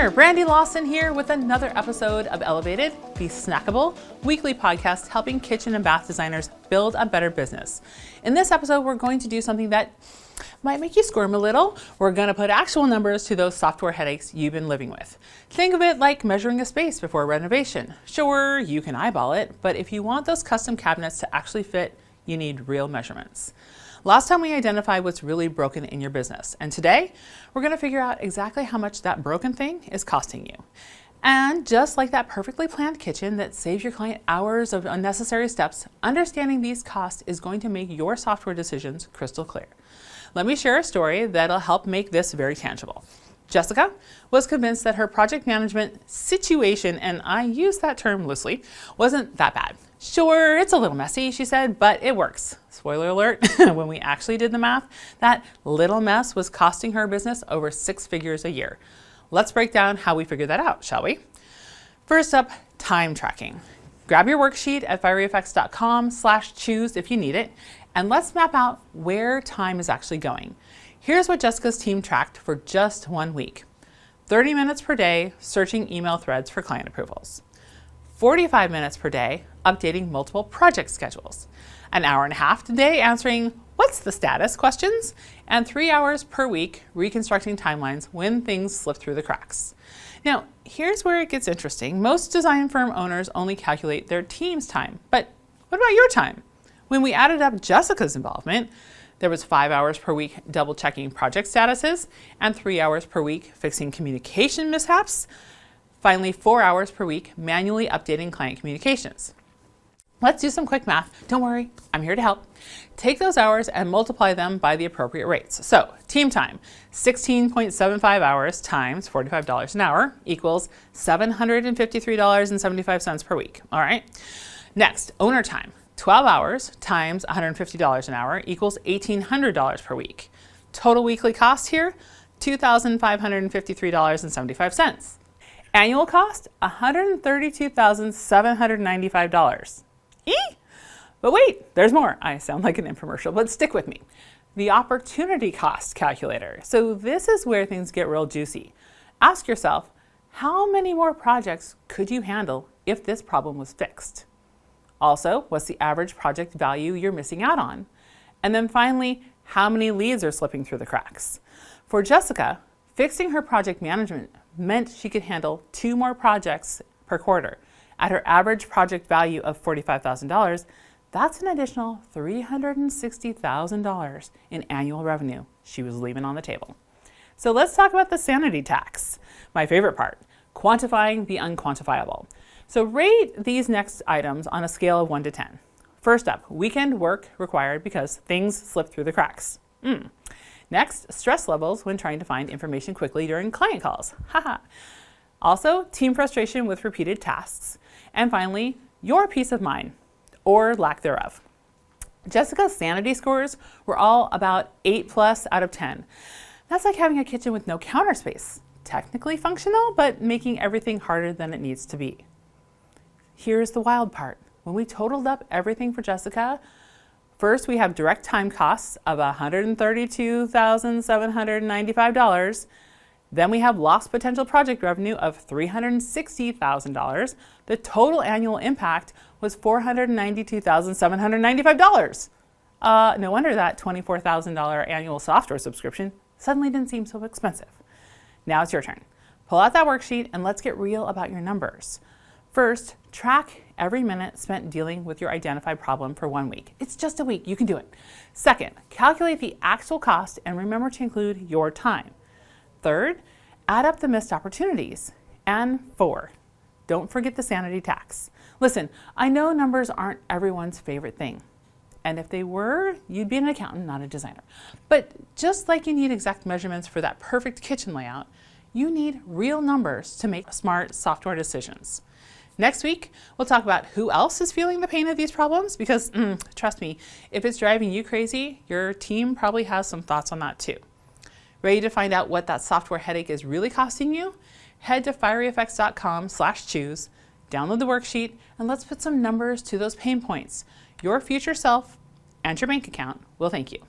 there, Brandy Lawson here with another episode of Elevated, the snackable weekly podcast helping kitchen and bath designers build a better business. In this episode, we're going to do something that might make you squirm a little. We're going to put actual numbers to those software headaches you've been living with. Think of it like measuring a space before renovation. Sure, you can eyeball it, but if you want those custom cabinets to actually fit, you need real measurements. Last time we identified what's really broken in your business, and today we're going to figure out exactly how much that broken thing is costing you. And just like that perfectly planned kitchen that saves your client hours of unnecessary steps, understanding these costs is going to make your software decisions crystal clear. Let me share a story that'll help make this very tangible. Jessica was convinced that her project management situation, and I use that term loosely, wasn't that bad. Sure, it's a little messy, she said, but it works. Spoiler alert, when we actually did the math, that little mess was costing her business over 6 figures a year. Let's break down how we figured that out, shall we? First up, time tracking. Grab your worksheet at fieryeffects.com/choose if you need it, and let's map out where time is actually going. Here's what Jessica's team tracked for just 1 week. 30 minutes per day searching email threads for client approvals. 45 minutes per day updating multiple project schedules. An hour and a half a day answering what's the status questions, and 3 hours per week reconstructing timelines when things slip through the cracks. Now, here's where it gets interesting. Most design firm owners only calculate their team's time, but what about your time? When we added up Jessica's involvement, there was 5 hours per week double checking project statuses and 3 hours per week fixing communication mishaps. Finally, 4 hours per week manually updating client communications. Let's do some quick math. Don't worry, I'm here to help. Take those hours and multiply them by the appropriate rates. So, team time, 16.75 hours times $45 an hour equals $753.75 per week. All right. Next, owner time, 12 hours times $150 an hour equals $1,800 per week. Total weekly cost here, $2,553.75. Annual cost, $132,795. But wait, there's more. I sound like an infomercial, but stick with me. The opportunity cost calculator. So this is where things get real juicy. Ask yourself, how many more projects could you handle if this problem was fixed? Also, what's the average project value you're missing out on? And then finally, how many leads are slipping through the cracks? For Jessica, fixing her project management meant she could handle 2 more projects per quarter. At her average project value of $45,000, that's an additional $360,000 in annual revenue she was leaving on the table. So let's talk about the sanity tax, my favorite part, quantifying the unquantifiable. So rate these next items on a scale of 1 to 10. First up, weekend work required because things slip through the cracks. Next, stress levels when trying to find information quickly during client calls. Haha. Also, team frustration with repeated tasks. And finally, your peace of mind, or lack thereof. Jessica's sanity scores were all about 8+ out of 10. That's like having a kitchen with no counter space. Technically functional, but making everything harder than it needs to be. Here's the wild part. When we totaled up everything for Jessica, first we have direct time costs of $132,795. Then we have lost potential project revenue of $360,000. The total annual impact was $492,795. No wonder that $24,000 annual software subscription suddenly didn't seem so expensive. Now it's your turn. Pull out that worksheet and let's get real about your numbers. First, track every minute spent dealing with your identified problem for 1 week. It's just a week, you can do it. Second, calculate the actual cost and remember to include your time. Third, add up the missed opportunities. And 4, don't forget the sanity tax. Listen, I know numbers aren't everyone's favorite thing. And if they were, you'd be an accountant, not a designer. But just like you need exact measurements for that perfect kitchen layout, you need real numbers to make smart software decisions. Next week, we'll talk about who else is feeling the pain of these problems because, trust me, if it's driving you crazy, your team probably has some thoughts on that too. Ready to find out what that software headache is really costing you? Head to fieryeffects.com/choose, download the worksheet, and let's put some numbers to those pain points. Your future self and your bank account will thank you.